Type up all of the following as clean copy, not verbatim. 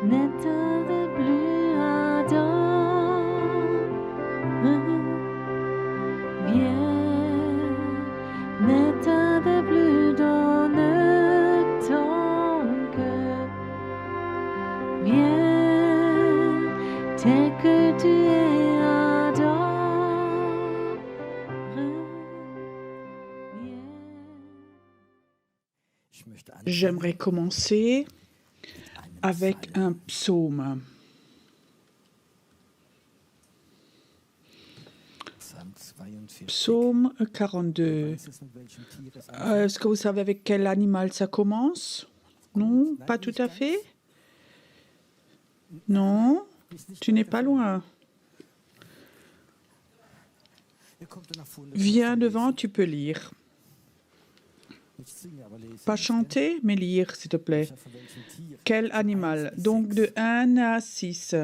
N'état de plus ardent, viens, n'état de plus dans ton cœur, viens, tel que tu es ardent, viens. J'aimerais commencer avec un psaume. Psaume 42. Est-ce que vous savez avec quel animal ça commence? Non, pas tout à fait? Non, tu n'es pas loin. Viens devant, tu peux lire. Pas chanter, mais lire, s'il te plaît. Quel animal? Donc de 1 à 6.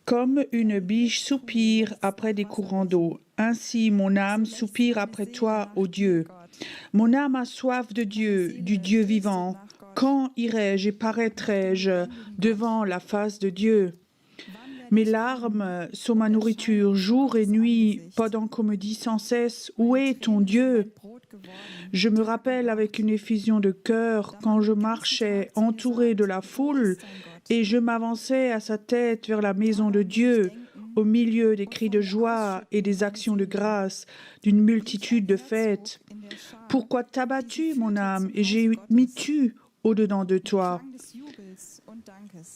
Comme une biche soupire après des courants d'eau, ainsi mon âme soupire après toi, ô Dieu. Mon âme a soif de Dieu, du Dieu vivant. Quand irai-je et paraîtrai-je devant la face de Dieu? Mes larmes sont ma nourriture jour et nuit, pendant qu'on me dit sans cesse « Où est ton Dieu ?» Je me rappelle avec une effusion de cœur quand je marchais entouré de la foule et je m'avançais à sa tête vers la maison de Dieu, au milieu des cris de joie et des actions de grâce, d'une multitude de fêtes. Pourquoi t'as-tu, mon âme, et j'ai mis tu au-dedans de toi?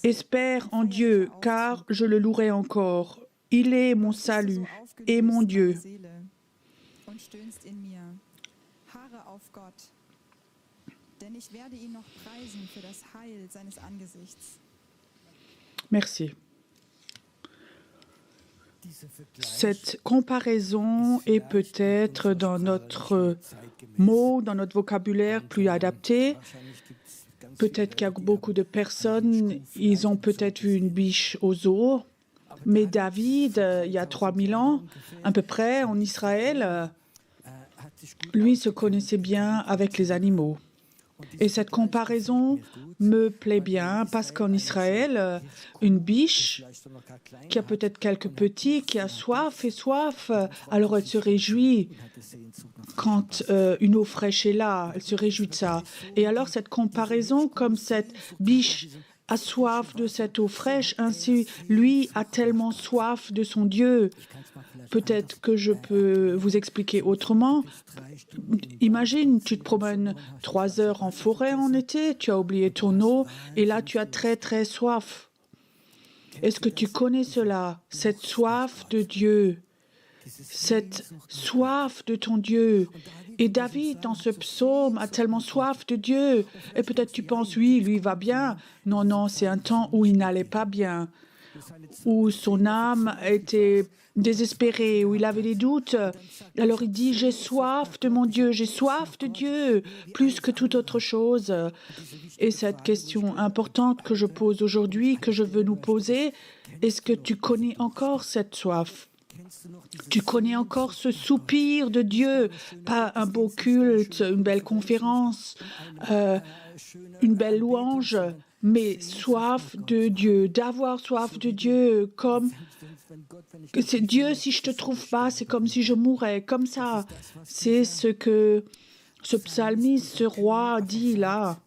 Espère en Dieu, car je le louerai encore. Il est mon salut et mon Dieu. Merci. Cette comparaison est peut-être dans notre mot, dans notre vocabulaire plus adapté. Peut-être qu'il y a beaucoup de personnes, ils ont peut-être vu une biche au zoo, mais David, il y a 3000 ans, à peu près, en Israël, lui se connaissait bien avec les animaux. Et cette comparaison me plaît bien parce qu'en Israël, une biche qui a peut-être quelques petits, qui a soif et soif, alors elle se réjouit quand une eau fraîche est là, elle se réjouit de ça. Et alors cette comparaison, comme cette biche a soif de cette eau fraîche, ainsi lui a tellement soif de son Dieu. Peut-être que je peux vous expliquer autrement. Imagine, tu te promènes 3 heures en forêt en été, tu as oublié ton eau et là tu as très très soif. Est-ce que tu connais cela, cette soif de Dieu, cette soif de ton Dieu? Et David, dans ce psaume, a tellement soif de Dieu. Et peut-être tu penses, oui, lui va bien. Non, non, c'est un temps où il n'allait pas bien, où son âme était désespérée, où il avait des doutes. Alors il dit, j'ai soif de mon Dieu, j'ai soif de Dieu, plus que toute autre chose. Et cette question importante que je pose aujourd'hui, que je veux nous poser, est-ce que tu connais encore cette soif? Tu connais encore ce soupir de Dieu, pas un beau culte, une belle conférence, une belle louange, mais soif de Dieu, d'avoir soif de Dieu, comme c'est Dieu, si je te trouve pas, c'est comme si je mourais, comme ça. C'est ce que ce psalmiste, ce roi dit là.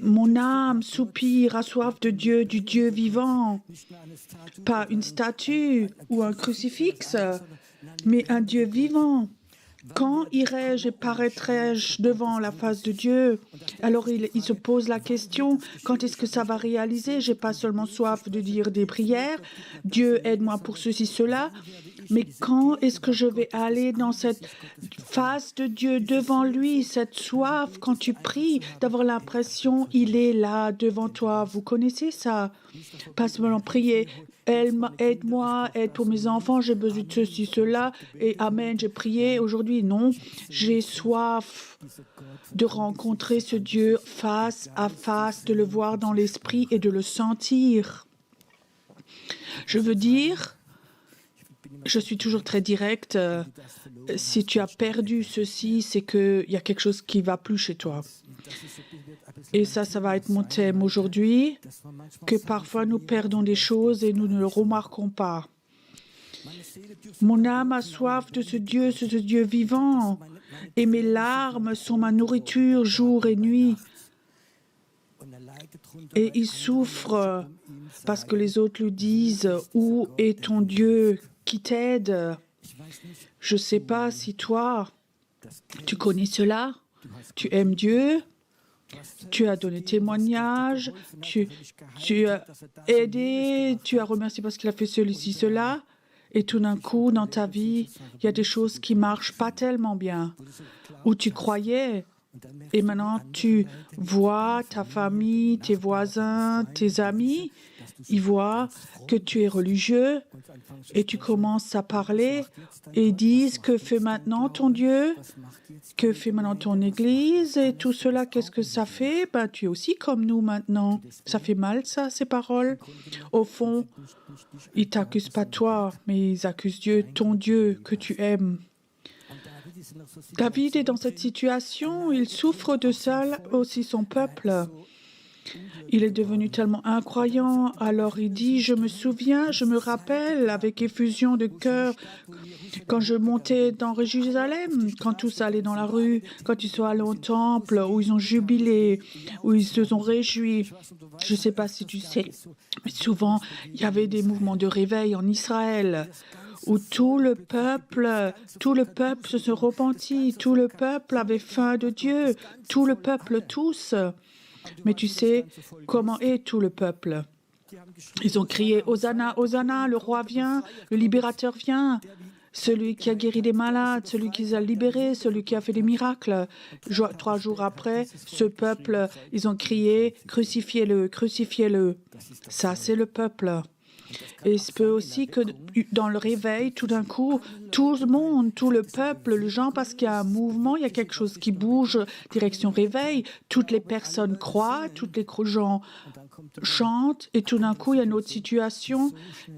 Mon âme soupire, a soif de Dieu, du Dieu vivant. Pas une statue ou un crucifix, mais un Dieu vivant. Quand irai-je et paraîtrai-je devant la face de Dieu? Alors il se pose la question, quand est-ce que ça va réaliser? J'ai pas seulement soif de dire des prières, Dieu aide-moi pour ceci, cela, mais quand est-ce que je vais aller dans cette face de Dieu, devant lui, cette soif, quand tu pries, d'avoir l'impression il est là devant toi. Vous connaissez ça? Pas seulement prier, aide-moi, aide pour mes enfants, j'ai besoin de ceci, cela, et amen, j'ai prié aujourd'hui. Non, j'ai soif de rencontrer ce Dieu face à face, de le voir dans l'esprit et de le sentir. Je veux dire, Je suis toujours très directe. Si tu as perdu ceci, c'est qu'il y a quelque chose qui ne va plus chez toi. Et ça va être mon thème aujourd'hui, que parfois nous perdons des choses et nous ne le remarquons pas. Mon âme a soif de ce Dieu vivant, et mes larmes sont ma nourriture jour et nuit. Et il souffre parce que les autres lui disent « Où est ton Dieu qui t'aide ?» Je ne sais pas si toi, tu connais cela, tu aimes Dieu, tu as donné témoignage, tu as aidé, tu as remercié parce qu'il a fait ceci, cela, et tout d'un coup, dans ta vie, il y a des choses qui ne marchent pas tellement bien, où tu croyais, et maintenant tu vois ta famille, tes voisins, tes amis, ils voient que tu es religieux, et tu commences à parler, et ils disent « Que fait maintenant ton Dieu ? Que fait maintenant ton Église ?» Et tout cela, qu'est-ce que ça fait ? Tu es aussi comme nous maintenant. Ça fait mal, ça, ces paroles. Au fond, ils ne t'accusent pas toi, mais ils accusent Dieu, ton Dieu que tu aimes. David est dans cette situation, il souffre de ça, aussi son peuple. Il est devenu tellement incroyant, alors il dit « Je me souviens, je me rappelle avec effusion de cœur quand je montais dans Jérusalem, quand tous allaient dans la rue, quand ils sont allés au temple, où ils ont jubilé, où ils se sont réjouis. » Je ne sais pas si tu sais, mais souvent, il y avait des mouvements de réveil en Israël, où tout le peuple se repentit, tout le peuple avait faim de Dieu, tout le peuple, tous. Mais tu sais comment est tout le peuple? Ils ont crié « Hosanna, Hosanna, le roi vient, le libérateur vient ». Celui qui a guéri des malades, celui qui les a libérés, celui qui a fait des miracles. 3 jours après, ce peuple, ils ont crié « Crucifiez-le, crucifiez-le ». Ça, c'est le peuple. Et il se peut aussi que dans le réveil, tout d'un coup, tout le monde, tout le peuple, les gens, parce qu'il y a un mouvement, il y a quelque chose qui bouge, direction réveil, toutes les personnes croient, toutes les gens chantent, et tout d'un coup, il y a une autre situation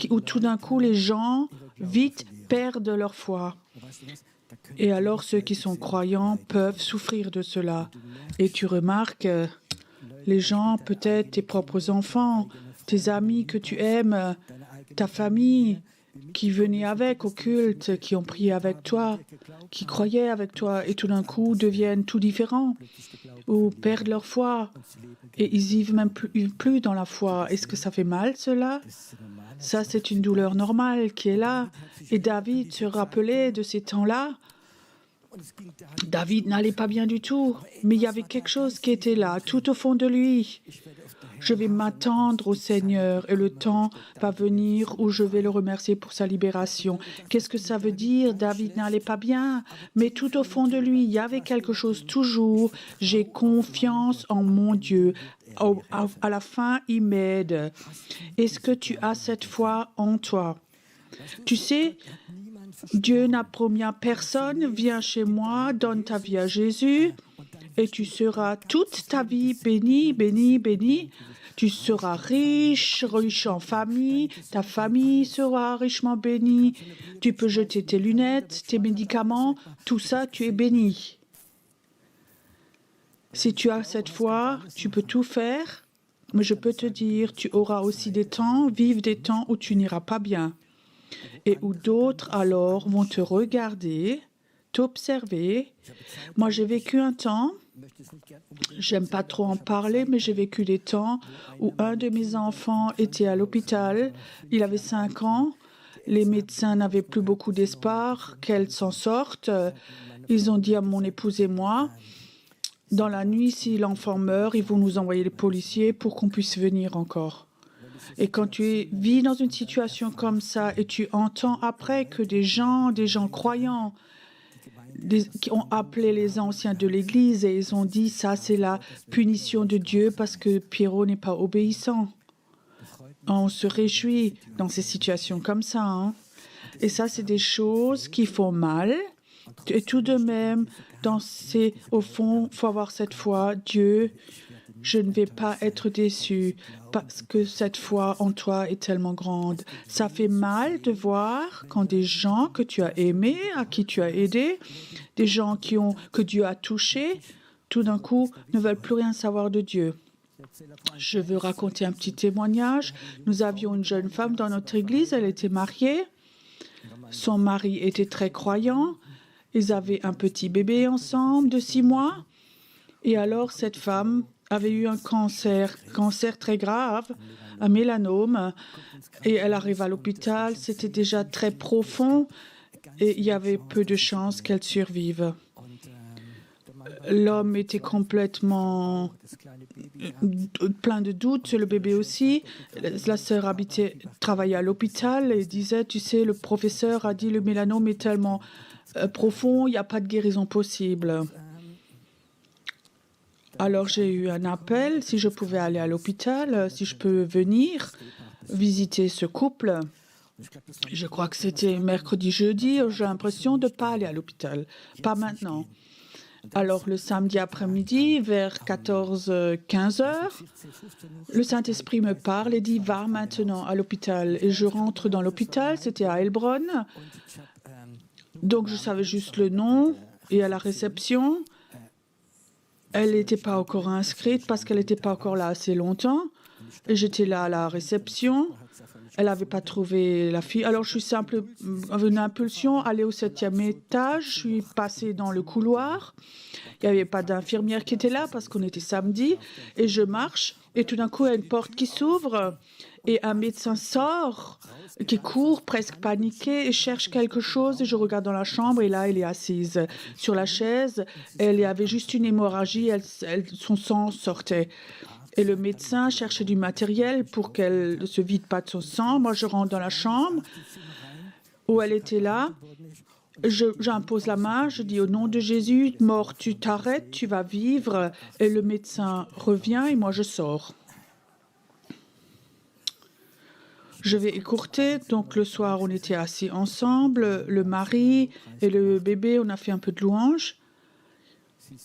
où tout d'un coup, les gens, vite, perdent leur foi. Et alors, ceux qui sont croyants peuvent souffrir de cela. Et tu remarques, les gens, peut-être tes propres enfants, tes amis que tu aimes, ta famille qui venait avec au culte, qui ont prié avec toi, qui croyaient avec toi, et tout d'un coup deviennent tout différents, ou perdent leur foi, et ils vivent même plus dans la foi. Est-ce que ça fait mal, cela? Ça, c'est une douleur normale qui est là. Et David se rappelait de ces temps-là. David n'allait pas bien du tout, mais il y avait quelque chose qui était là, tout au fond de lui. Je vais m'attendre au Seigneur et le temps va venir où je vais le remercier pour sa libération. Qu'est-ce que ça veut dire? David n'allait pas bien, mais tout au fond de lui, il y avait quelque chose toujours. J'ai confiance en mon Dieu. À la fin, il m'aide. Est-ce que tu as cette foi en toi? Tu sais, Dieu n'a promis à personne, viens chez moi, donne ta vie à Jésus. Et tu seras toute ta vie béni, béni, béni. Tu seras riche, riche en famille. Ta famille sera richement bénie. Tu peux jeter tes lunettes, tes médicaments. Tout ça, tu es béni. Si tu as cette foi, tu peux tout faire. Mais je peux te dire, tu auras aussi des temps, vivre des temps où tu n'iras pas bien. Et où d'autres, alors, vont te regarder, t'observer. Moi, j'ai vécu un temps, j'aime pas trop en parler, mais j'ai vécu des temps où un de mes enfants était à l'hôpital. Il avait 5 ans. Les médecins n'avaient plus beaucoup d'espoir qu'elle s'en sorte. Ils ont dit à mon épouse et moi, dans la nuit, si l'enfant meurt, ils vont nous envoyer les policiers pour qu'on puisse venir encore. Et quand tu vis dans une situation comme ça et tu entends après que des gens croyants, qui ont appelé les anciens de l'Église et ils ont dit ça c'est la punition de Dieu parce que Pierrot n'est pas obéissant. On se réjouit dans ces situations comme ça. Hein. Et ça c'est des choses qui font mal. Et tout de même, au fond, il faut avoir cette foi. Dieu Je ne vais pas être déçu parce que cette foi en toi est tellement grande. Ça fait mal de voir quand des gens que tu as aimés, à qui tu as aidé, des gens que Dieu a touchés, tout d'un coup ne veulent plus rien savoir de Dieu. Je veux raconter un petit témoignage. Nous avions une jeune femme dans notre église, elle était mariée. Son mari était très croyant. Ils avaient un petit bébé ensemble de 6 mois. Et alors, cette femme avait eu un cancer très grave, un mélanome. Et elle arrive à l'hôpital. C'était déjà très profond et il y avait peu de chances qu'elle survive. L'homme était complètement plein de doutes, le bébé aussi. La sœur travaillait à l'hôpital et disait, tu sais, le professeur a dit le mélanome est tellement profond, il n'y a pas de guérison possible. Alors j'ai eu un appel, si je pouvais aller à l'hôpital, si je peux venir visiter ce couple. Je crois que c'était mercredi, jeudi, j'ai l'impression de ne pas aller à l'hôpital, pas maintenant. Alors, le samedi après-midi, vers 14-15 heures, le Saint-Esprit me parle et dit « Va maintenant à l'hôpital ». Et je rentre dans l'hôpital, c'était à Heilbronn. Donc, je savais juste le nom. Et à la réception, elle n'était pas encore inscrite parce qu'elle n'était pas encore là assez longtemps. Et j'étais là à la réception. Elle n'avait pas trouvé la fille. Alors, je suis avec une impulsion, aller au 7e étage. Je suis passée dans le couloir. Il n'y avait pas d'infirmière qui était là parce qu'on était samedi. Et je marche et tout d'un coup, il y a une porte qui s'ouvre et un médecin sort, qui court, presque paniqué, et cherche quelque chose. Et je regarde dans la chambre et là, elle est assise sur la chaise. Elle avait juste une hémorragie, son sang sortait. Et le médecin cherchait du matériel pour qu'elle ne se vide pas de son sang. Moi, je rentre dans la chambre où elle était là. J'impose la main, je dis au nom de Jésus, mort, tu t'arrêtes, tu vas vivre. Et le médecin revient et moi, je sors. Je vais écourter. Donc, le soir, on était assis ensemble, le mari et le bébé, on a fait un peu de louange.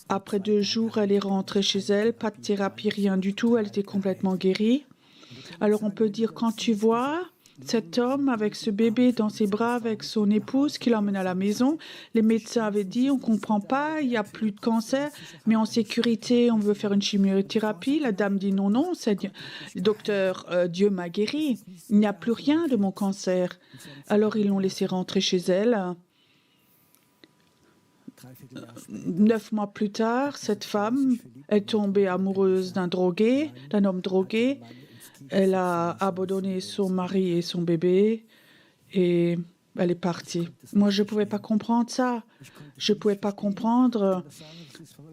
Après 2 jours, elle est rentrée chez elle, pas de thérapie, rien du tout, elle était complètement guérie. Alors on peut dire, quand tu vois cet homme avec ce bébé dans ses bras, avec son épouse qui l'emmène à la maison, les médecins avaient dit, on ne comprend pas, il n'y a plus de cancer, mais en sécurité, on veut faire une chimiothérapie. La dame dit, non, non, docteur, Dieu m'a guéri, il n'y a plus rien de mon cancer. Alors ils l'ont laissée rentrer chez elle. 9 mois plus tard, cette femme est tombée amoureuse d'un homme drogué. Elle a abandonné son mari et son bébé et elle est partie. Moi, je ne pouvais pas comprendre ça. Je ne pouvais pas comprendre.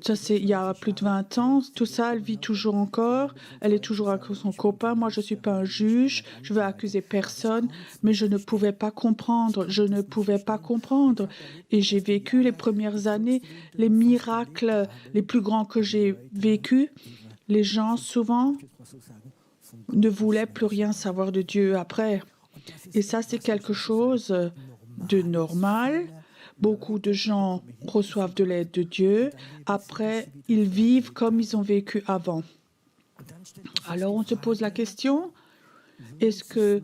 Ça, c'est il y a plus de 20 ans. Tout ça, elle vit toujours encore. Elle est toujours avec son copain. Moi, je ne suis pas un juge. Je ne veux accuser personne. Mais je ne pouvais pas comprendre. Je ne pouvais pas comprendre. Et j'ai vécu les premières années, les miracles les plus grands que j'ai vécus. Les gens, souvent, ne voulaient plus rien savoir de Dieu après. Et ça, c'est quelque chose de normal. Beaucoup de gens reçoivent de l'aide de Dieu. Après, ils vivent comme ils ont vécu avant. Alors, on se pose la question, est-ce que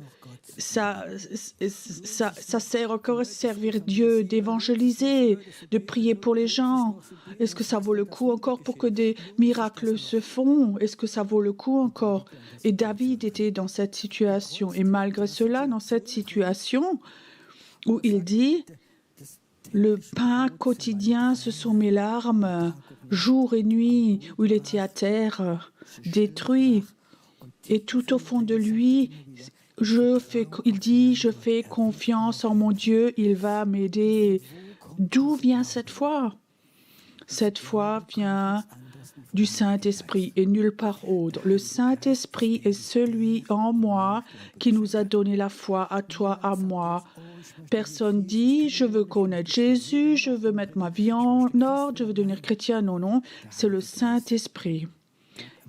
ça sert encore à servir Dieu, d'évangéliser, de prier pour les gens? Est-ce que ça vaut le coup encore pour que des miracles se font? Est-ce que ça vaut le coup encore? Et David était dans cette situation. Et malgré cela, dans cette situation où il dit, le pain quotidien, ce sont mes larmes, jour et nuit, où il était à terre, détruit. Et tout au fond de lui, il dit, je fais confiance en mon Dieu, il va m'aider. D'où vient cette foi? Cette foi vient du Saint-Esprit et nulle part autre. Le Saint-Esprit est celui en moi qui nous a donné la foi, à toi, à moi. Personne dit, je veux connaître Jésus, je veux mettre ma vie en ordre, je veux devenir chrétien. Non, non, c'est le Saint-Esprit.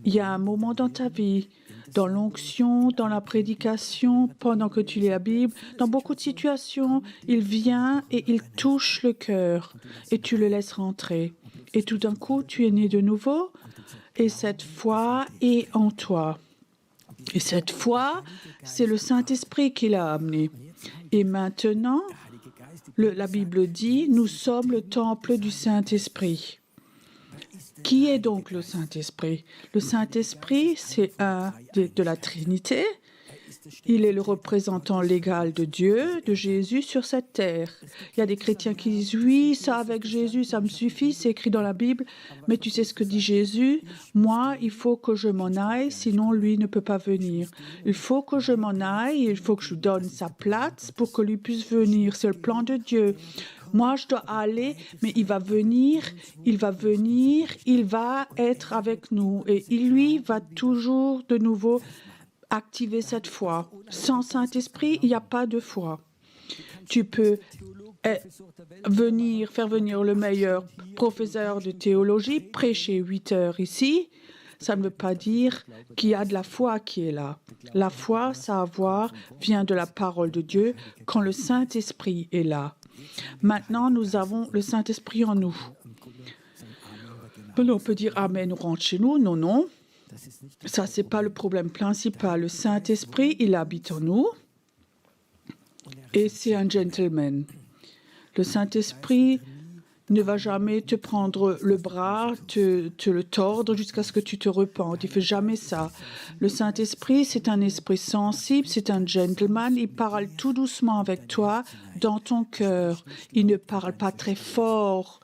Il y a un moment dans ta vie, dans l'onction, dans la prédication, pendant que tu lis la Bible, dans beaucoup de situations, il vient et il touche le cœur et tu le laisses rentrer. Et tout d'un coup, tu es né de nouveau et cette foi est en toi. Et cette foi, c'est le Saint-Esprit qui l'a amené. Et maintenant, la Bible dit, nous sommes le temple du Saint-Esprit. Qui est donc le Saint-Esprit? Le Saint-Esprit, c'est un de la Trinité. Il est le représentant légal de Dieu, de Jésus sur cette terre. Il y a des chrétiens qui disent « Oui, ça avec Jésus, ça me suffit, c'est écrit dans la Bible. » Mais tu sais ce que dit Jésus? « Moi, il faut que je m'en aille, sinon lui ne peut pas venir. Il faut que je m'en aille, il faut que je donne sa place pour que lui puisse venir. C'est le plan de Dieu. Moi, je dois aller, mais il va venir, il va être avec nous. Et lui va toujours de nouveau activer cette foi. Sans Saint-Esprit, il n'y a pas de foi. Tu peux faire venir le meilleur professeur de théologie, prêcher 8 heures ici. Ça ne veut pas dire qu'il y a de la foi qui est là. La foi, savoir, vient de la parole de Dieu quand le Saint-Esprit est là. Maintenant, nous avons le Saint-Esprit en nous. On peut dire « Amen, on rentre chez nous ». Non, non. Ça, ce n'est pas le problème principal. Le Saint-Esprit, il habite en nous et c'est un gentleman. Le Saint-Esprit ne va jamais te prendre le bras, te le tordre jusqu'à ce que tu te repentes. Il ne fait jamais ça. Le Saint-Esprit, c'est un esprit sensible, c'est un gentleman. Il parle tout doucement avec toi dans ton cœur. Il ne parle pas très fort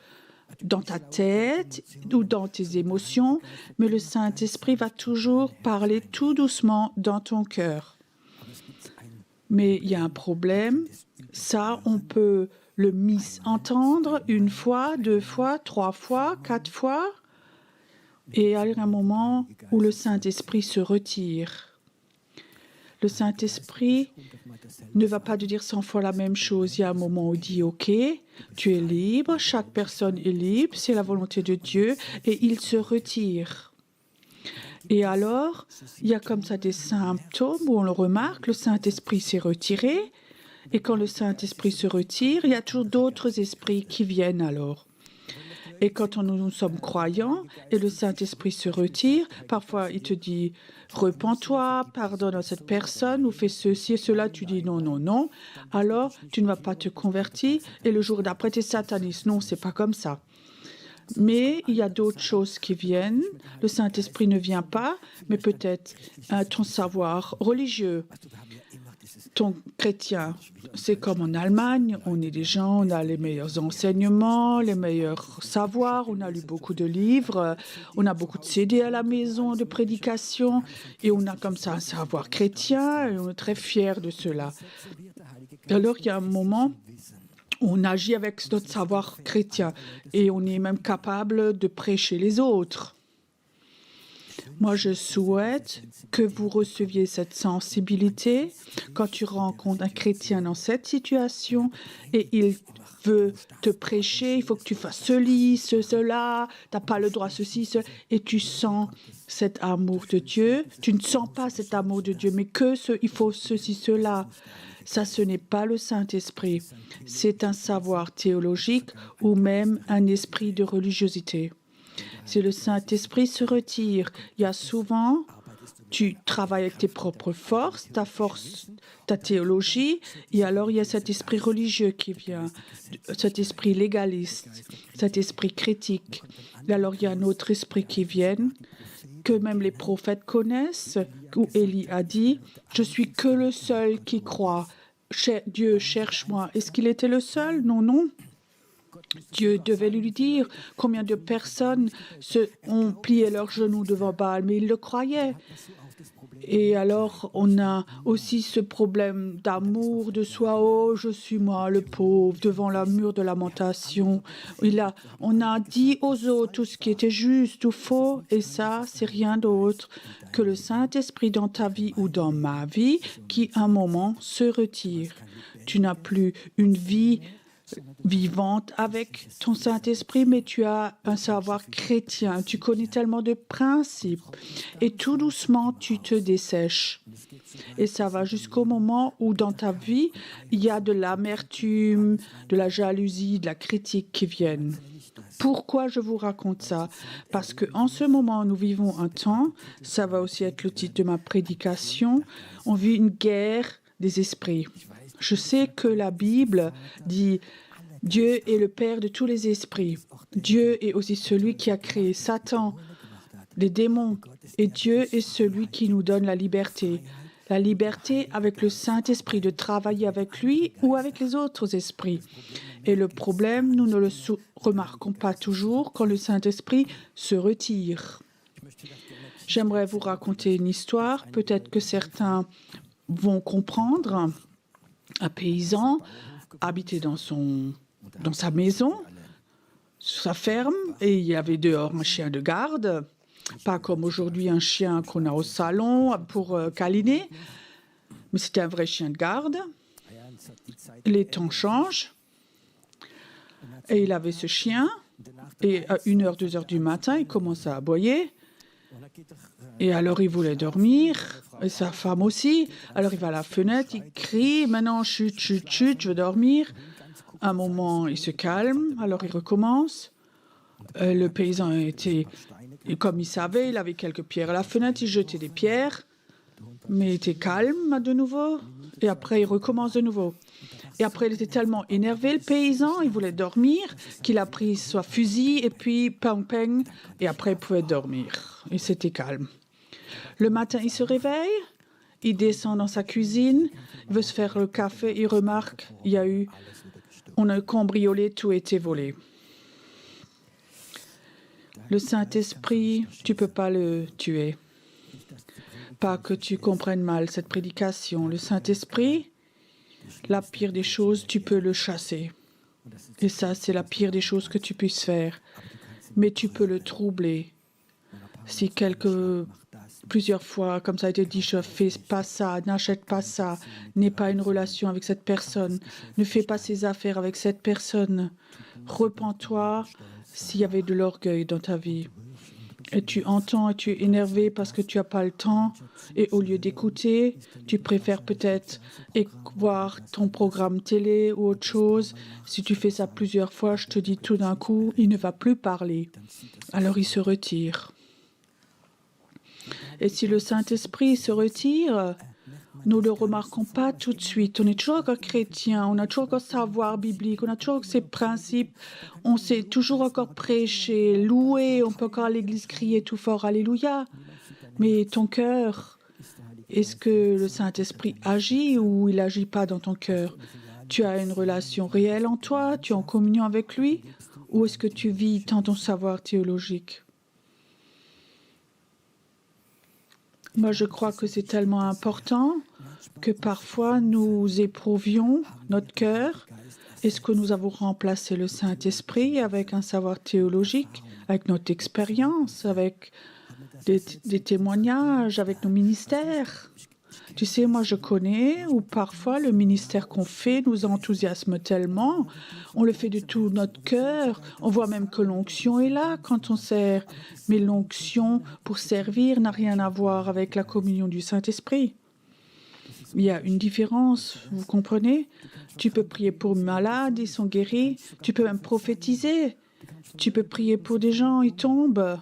dans ta tête ou dans tes émotions, mais le Saint-Esprit va toujours parler tout doucement dans ton cœur. Mais il y a un problème. Ça, on peut le misentendre 1 fois, 2 fois, 3 fois, 4 fois. Et il y a un moment où le Saint-Esprit se retire. Le Saint-Esprit ne va pas te dire 100 fois la même chose. Il y a un moment où il dit « Ok, tu es libre, chaque personne est libre, c'est la volonté de Dieu » et il se retire. Et alors, il y a comme ça des symptômes où on le remarque, le Saint-Esprit s'est retiré et quand le Saint-Esprit se retire, il y a toujours d'autres esprits qui viennent alors. Et quand nous sommes croyants et le Saint-Esprit se retire, parfois il te dit « Repens-toi, pardonne à cette personne ou fais ceci et cela ». Tu dis « Non, non, non ». Alors, tu ne vas pas te convertir et le jour d'après, tu es sataniste. Non, ce n'est pas comme ça. Mais il y a d'autres choses qui viennent. Le Saint-Esprit ne vient pas, mais peut-être ton savoir religieux, ton chrétien. C'est comme en Allemagne, on est des gens, on a les meilleurs enseignements, les meilleurs savoirs, on a lu beaucoup de livres, on a beaucoup de CD à la maison de prédication et on a comme ça un savoir chrétien et on est très fiers de cela. Alors il y a un moment où on agit avec notre savoir chrétien et on est même capable de prêcher les autres. Moi, je souhaite que vous receviez cette sensibilité quand tu rencontres un chrétien dans cette situation et il veut te prêcher, il faut que tu fasses cela, tu n'as pas le droit, ceci, cela, et tu sens cet amour de Dieu. Tu ne sens pas cet amour de Dieu, mais il faut ceci, cela. Ça, ce n'est pas le Saint-Esprit. C'est un savoir théologique ou même un esprit de religiosité. Si le Saint-Esprit se retire, il y a souvent, tu travailles avec tes propres forces, ta théologie, et alors il y a cet esprit religieux qui vient, cet esprit légaliste, cet esprit critique. Et alors il y a un autre esprit qui vient, que même les prophètes connaissent, où Élie a dit « Je suis que le seul qui croit. Dieu, cherche-moi. » Est-ce qu'il était le seul? Non, non. Dieu devait lui dire combien de personnes ont plié leurs genoux devant Baal, mais il le croyait. Et alors, on a aussi ce problème d'amour de soi. Oh, je suis moi, le pauvre, devant le mur de lamentation. On a dit aux autres tout ce qui était juste ou faux, et ça, c'est rien d'autre que le Saint-Esprit dans ta vie ou dans ma vie qui, à un moment, se retire. Tu n'as plus une vie vivante avec ton Saint-Esprit, mais tu as un savoir chrétien. Tu connais tellement de principes et tout doucement, tu te dessèches. Et ça va jusqu'au moment où dans ta vie, il y a de l'amertume, de la jalousie, de la critique qui viennent. Pourquoi je vous raconte ça? Parce qu'en ce moment, nous vivons un temps, ça va aussi être le titre de ma prédication, on vit une guerre des esprits. Je sais que la Bible dit Dieu est le Père de tous les esprits. Dieu est aussi celui qui a créé Satan, les démons. Et Dieu est celui qui nous donne la liberté. La liberté avec le Saint-Esprit de travailler avec lui ou avec les autres esprits. Et le problème, nous ne le remarquons pas toujours quand le Saint-Esprit se retire. J'aimerais vous raconter une histoire. Peut-être que certains vont comprendre. Un paysan habitait dans sa maison, sa ferme, et il y avait dehors un chien de garde. Pas comme aujourd'hui un chien qu'on a au salon pour câliner, mais c'était un vrai chien de garde. Les temps changent et il avait ce chien et à 1h, 2h du matin, il commençait à aboyer et alors il voulait dormir et sa femme aussi. Alors il va à la fenêtre, il crie « Maintenant, chut, chut, chut, je veux dormir ». À un moment, il se calme, alors il recommence. Le paysan était... Et comme il savait, il avait quelques pierres à la fenêtre, il jetait des pierres, mais il était calme de nouveau. Et après, il recommence de nouveau. Et après, il était tellement énervé, le paysan, il voulait dormir, qu'il a pris son fusil et puis ping-ping, et après, il pouvait dormir. Et c'était calme. Le matin, il se réveille, il descend dans sa cuisine, il veut se faire le café, il remarque, on a cambriolé, tout était volé. Le Saint-Esprit, tu ne peux pas le tuer. Pas que tu comprennes mal cette prédication. Le Saint-Esprit, la pire des choses, tu peux le chasser. Et ça, c'est la pire des choses que tu puisses faire. Mais tu peux le troubler. Si plusieurs fois, comme ça a été dit, je ne fais pas ça, n'achète pas ça, n'aie pas une relation avec cette personne, ne fais pas ses affaires avec cette personne. Repens-toi s'il y avait de l'orgueil dans ta vie. Et tu entends et tu es énervé parce que tu n'as pas le temps. Et au lieu d'écouter, tu préfères peut-être voir ton programme télé ou autre chose. Si tu fais ça plusieurs fois, je te dis tout d'un coup, il ne va plus parler. Alors il se retire. Et si le Saint-Esprit se retire, nous ne le remarquons pas tout de suite. On est toujours encore chrétien, on a toujours encore savoir biblique, on a toujours ces principes, on sait toujours encore prêcher, louer, on peut encore à l'église crier tout fort, Alléluia. Mais ton cœur, est-ce que le Saint-Esprit agit ou il n'agit pas dans ton cœur? Tu as une relation réelle en toi, tu es en communion avec lui, ou est-ce que tu vis dans ton savoir théologique? Moi, je crois que c'est tellement important que parfois nous éprouvions notre cœur. Est-ce que nous avons remplacé le Saint-Esprit avec un savoir théologique, avec notre expérience, avec des témoignages, avec nos ministères? Tu sais, moi je connais où parfois le ministère qu'on fait nous enthousiasme tellement, on le fait de tout notre cœur, on voit même que l'onction est là quand on sert, mais l'onction pour servir n'a rien à voir avec la communion du Saint-Esprit. Il y a une différence, vous comprenez? Tu peux prier pour malades, ils sont guéris, tu peux même prophétiser, tu peux prier pour des gens, ils tombent.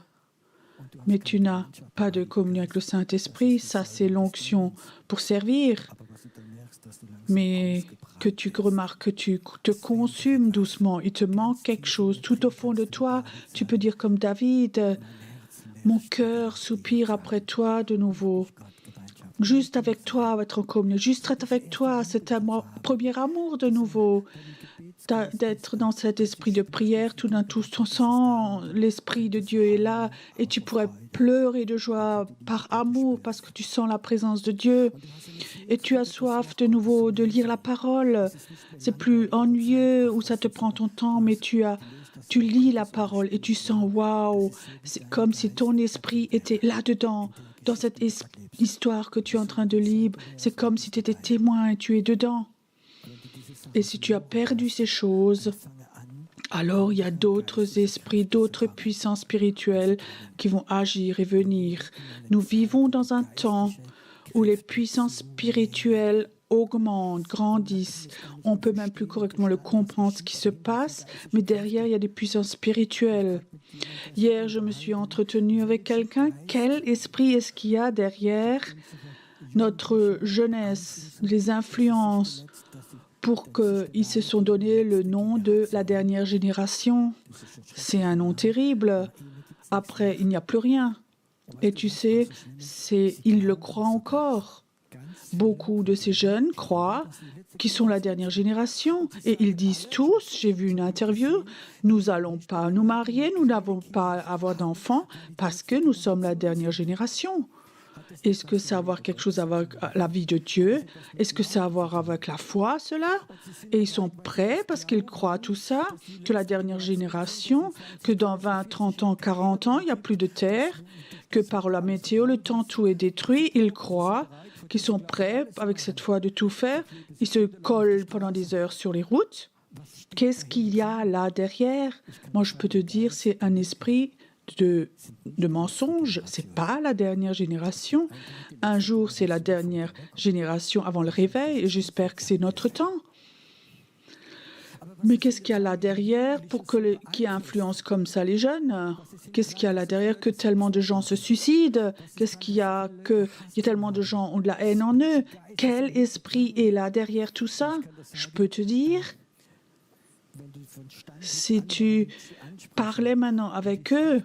Mais tu n'as pas de communion avec le Saint-Esprit, ça c'est l'onction pour servir. Mais que tu remarques que tu te consumes doucement, il te manque quelque chose tout au fond de toi. Tu peux dire comme David, mon cœur soupire après toi de nouveau. Juste avec toi, être en communion, juste être avec toi, c'est un premier amour de nouveau. D'être dans cet esprit de prière, tout d'un coup, tu sens l'esprit de Dieu est là et tu pourrais pleurer de joie par amour parce que tu sens la présence de Dieu et tu as soif de nouveau de lire la parole. C'est plus ennuyeux où ça te prend ton temps, mais tu lis la parole et tu sens waouh, c'est comme si ton esprit était là-dedans, dans cette histoire que tu es en train de lire. C'est comme si tu étais témoin et tu es dedans. Et si tu as perdu ces choses, alors il y a d'autres esprits, d'autres puissances spirituelles qui vont agir et venir. Nous vivons dans un temps où les puissances spirituelles augmentent, grandissent. On peut même plus correctement le comprendre ce qui se passe, mais derrière, il y a des puissances spirituelles. Hier, je me suis entretenue avec quelqu'un. Quel esprit est-ce qu'il y a derrière notre jeunesse, les influences, pour qu'ils se sont donné le nom de la dernière génération? C'est un nom terrible. Après, il n'y a plus rien. Et tu sais, ils le croient encore. Beaucoup de ces jeunes croient qu'ils sont la dernière génération. Et ils disent tous, j'ai vu une interview, nous n'allons pas nous marier, nous n'avons pas à avoir d'enfants parce que nous sommes la dernière génération. Est-ce que ça a à voir quelque chose avec la vie de Dieu? Est-ce que ça a à voir avec la foi, cela? Et ils sont prêts parce qu'ils croient tout ça, que la dernière génération, que dans 20, 30 ans, 40 ans, il n'y a plus de terre, que par la météo, le temps, tout est détruit. Ils croient qu'ils sont prêts, avec cette foi, de tout faire. Ils se collent pendant des heures sur les routes. Qu'est-ce qu'il y a là derrière? Moi, je peux te dire, c'est un esprit de mensonges. Ce n'est pas la dernière génération. Un jour, c'est la dernière génération avant le réveil et j'espère que c'est notre temps. Mais qu'est-ce qu'il y a là derrière qui influence comme ça les jeunes? Qu'est-ce qu'il y a là derrière que tellement de gens se suicident? Qu'est-ce qu'il y a tellement de gens ont de la haine en eux? Quel esprit est là derrière tout ça? Je peux te dire, si tu parlais maintenant avec eux,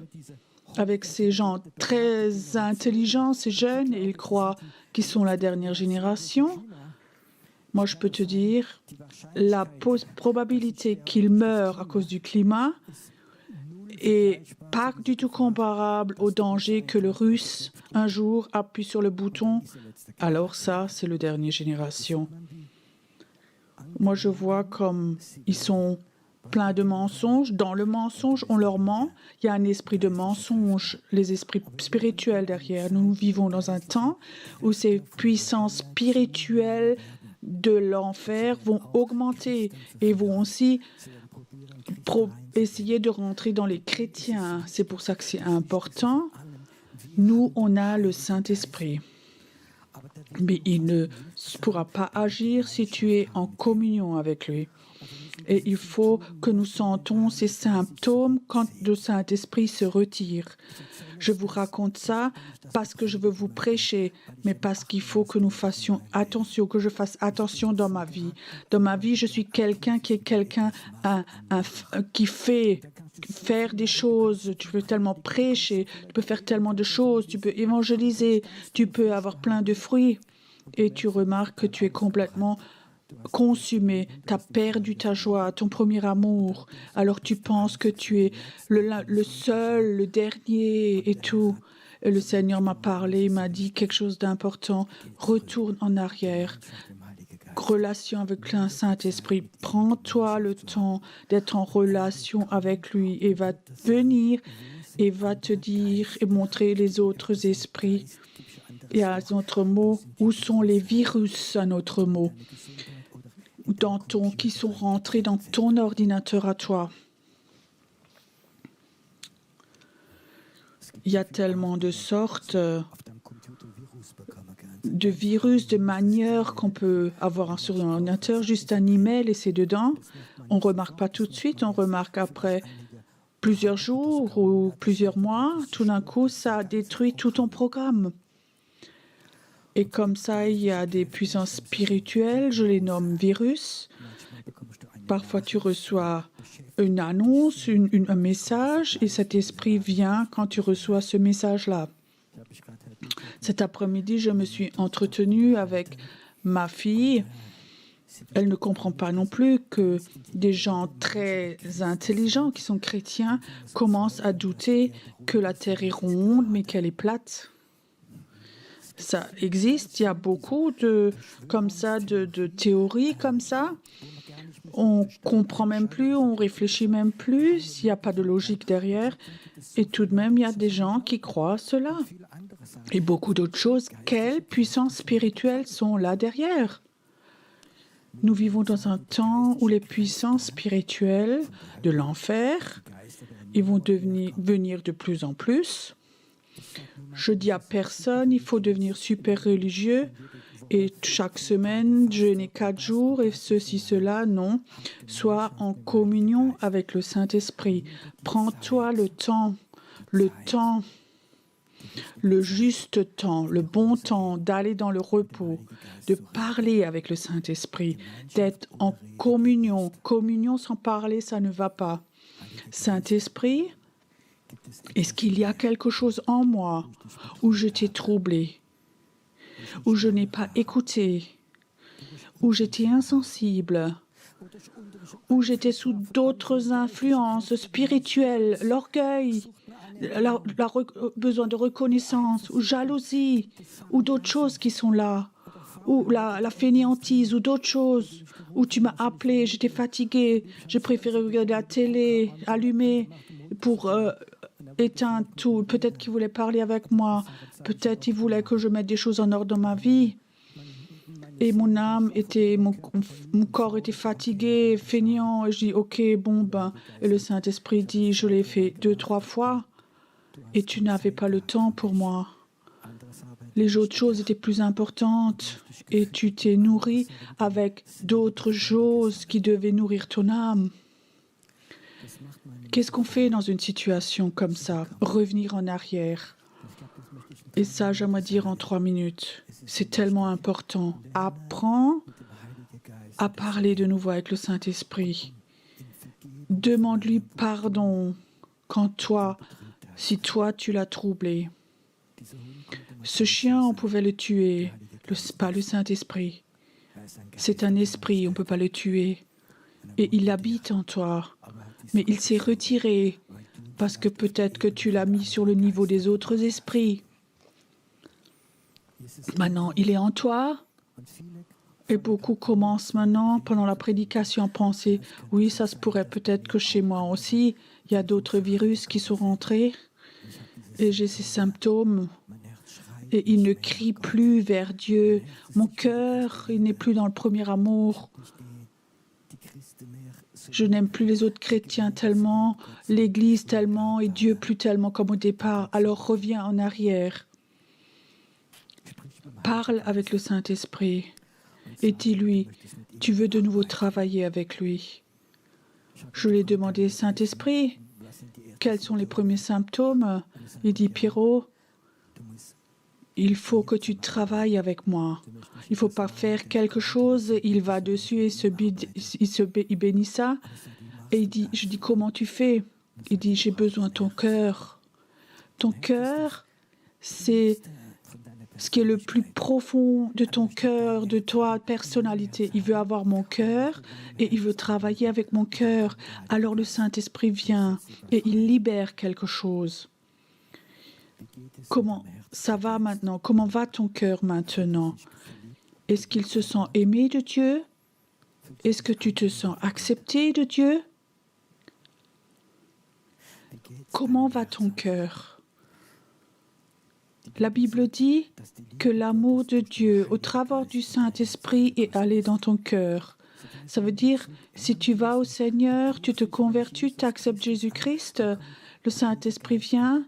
avec ces gens très intelligents, ces jeunes, et ils croient qu'ils sont la dernière génération, moi je peux te dire, la probabilité qu'ils meurent à cause du climat est pas du tout comparable au danger que le Russe, un jour, appuie sur le bouton. Alors ça, c'est la dernière génération. Moi, je vois comme ils sont pleins de mensonges. Dans le mensonge, on leur ment. Il y a un esprit de mensonge, les esprits spirituels derrière. Nous vivons dans un temps où ces puissances spirituelles de l'enfer vont augmenter et vont aussi essayer de rentrer dans les chrétiens. C'est pour ça que c'est important. Nous, on a le Saint-Esprit. Mais il ne pourra pas agir si tu es en communion avec lui. Et il faut que nous sentons ces symptômes quand le Saint-Esprit se retire. Je vous raconte ça parce que je veux vous prêcher, mais parce qu'il faut que nous fassions attention, que je fasse attention dans ma vie. Dans ma vie, je suis quelqu'un qui qui fait faire des choses. Tu peux tellement prêcher, tu peux faire tellement de choses, tu peux évangéliser, tu peux avoir plein de fruits. Et tu remarques que tu es complètement consumé, tu as perdu ta joie, ton premier amour, alors tu penses que tu es le seul, le dernier et tout. Et le Seigneur m'a parlé, il m'a dit quelque chose d'important. Retourne en arrière. Relation avec le Saint-Esprit. Prends-toi le temps d'être en relation avec lui et va venir et va te dire et montrer les autres esprits. Et à un autre mot, où sont les virus, un autre mot, qui sont rentrés dans ton ordinateur à toi. Il y a tellement de sortes de virus, de manières qu'on peut avoir sur l'ordinateur, juste un email et c'est dedans. On ne remarque pas tout de suite, on remarque après plusieurs jours ou plusieurs mois. Tout d'un coup, ça détruit tout ton programme. Et comme ça, il y a des puissances spirituelles, je les nomme virus. Parfois, tu reçois une annonce, un message, et cet esprit vient quand tu reçois ce message-là. Cet après-midi, je me suis entretenue avec ma fille. Elle ne comprend pas non plus que des gens très intelligents qui sont chrétiens commencent à douter que la Terre est ronde, mais qu'elle est plate. Ça existe, il y a beaucoup de théories comme ça. On comprend même plus, on réfléchit même plus, il n'y a pas de logique derrière. Et tout de même, il y a des gens qui croient cela. Et beaucoup d'autres choses. Quelles puissances spirituelles sont là derrière? Nous vivons dans un temps où les puissances spirituelles de l'enfer, ils vont venir de plus en plus. Je dis à personne, il faut devenir super religieux. Et chaque semaine, jeûner 4 jours et ceci, cela, non. Sois en communion avec le Saint-Esprit. Prends-toi le temps, le juste temps, le bon temps d'aller dans le repos, de parler avec le Saint-Esprit, d'être en communion. Communion sans parler, ça ne va pas. Saint-Esprit, est-ce qu'il y a quelque chose en moi où je t'ai troublé, où je n'ai pas écouté, où j'étais insensible, où j'étais sous d'autres influences spirituelles, l'orgueil, besoin de reconnaissance, ou jalousie, ou d'autres choses qui sont là, ou la fainéantise, ou d'autres choses, où tu m'as appelé, j'étais fatiguée, j'ai préféré regarder la télé, allumer pour éteindre tout. Peut-être qu'il voulait parler avec moi, peut-être il voulait que je mette des choses en ordre dans ma vie. Et mon âme était, mon corps était fatigué, feignant. Et je dis, ok, bon, ben. Et le Saint-Esprit dit, je l'ai fait 2-3 fois. Et tu n'avais pas le temps pour moi. Les autres choses étaient plus importantes. Et tu t'es nourri avec d'autres choses qui devaient nourrir ton âme. Qu'est-ce qu'on fait dans une situation comme ça? Revenir en arrière. Et ça, j'aimerais dire en 3 minutes. C'est tellement important. Apprends à parler de nouveau avec le Saint-Esprit. Demande-lui pardon si toi, tu l'as troublé. Ce chien, on pouvait le tuer, pas le Saint-Esprit. C'est un esprit, on ne peut pas le tuer. Et il habite en toi. Mais il s'est retiré parce que peut-être que tu l'as mis sur le niveau des autres esprits. Maintenant, il est en toi. Et beaucoup commencent maintenant, pendant la prédication, à penser, oui, ça se pourrait peut-être que chez moi aussi, il y a d'autres virus qui sont rentrés et j'ai ces symptômes. Et il ne crie plus vers Dieu. Mon cœur, il n'est plus dans le premier amour. Je n'aime plus les autres chrétiens tellement, l'Église tellement et Dieu plus tellement comme au départ. Alors reviens en arrière. Parle avec le Saint-Esprit et dis-lui, tu veux de nouveau travailler avec lui. Je lui ai demandé, Saint-Esprit, quels sont les premiers symptômes? Il dit, Pierrot, il faut que tu travailles avec moi. Il ne faut pas faire quelque chose, il va dessus et il bénit ça. Et je dis, comment tu fais? Il dit, j'ai besoin de ton cœur. Ton cœur, c'est ce qui est le plus profond de ton cœur, de toi, personnalité. Il veut avoir mon cœur et il veut travailler avec mon cœur. Alors le Saint-Esprit vient et il libère quelque chose. Comment ça va maintenant? Comment va ton cœur maintenant? Est-ce qu'il se sent aimé de Dieu? Est-ce que tu te sens accepté de Dieu? Comment va ton cœur? La Bible dit que l'amour de Dieu au travers du Saint-Esprit est allé dans ton cœur. Ça veut dire, si tu vas au Seigneur, tu te convertis, tu acceptes Jésus-Christ, le Saint-Esprit vient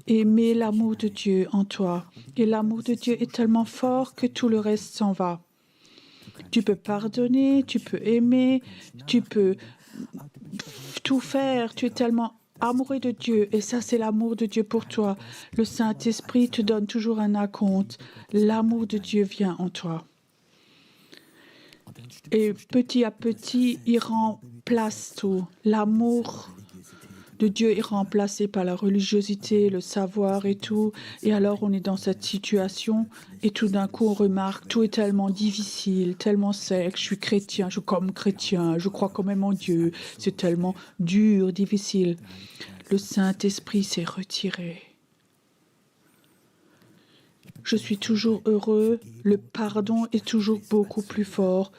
et met l'amour de Dieu en toi. Et l'amour de Dieu est tellement fort que tout le reste s'en va. Tu peux pardonner, tu peux aimer, tu peux tout faire. Tu es tellement amoureux de Dieu. Et ça, c'est l'amour de Dieu pour toi. Le Saint-Esprit te donne toujours un acompte. L'amour de Dieu vient en toi. Et petit à petit, il remplace tout. L'amour de Dieu est remplacé par la religiosité, le savoir et tout. Et alors, on est dans cette situation et tout d'un coup, on remarque tout est tellement difficile, tellement sec. Je suis chrétien, je suis comme chrétien, je crois quand même en Dieu. C'est tellement dur, difficile. Le Saint-Esprit s'est retiré. Je suis toujours heureux. Le pardon est toujours beaucoup plus fort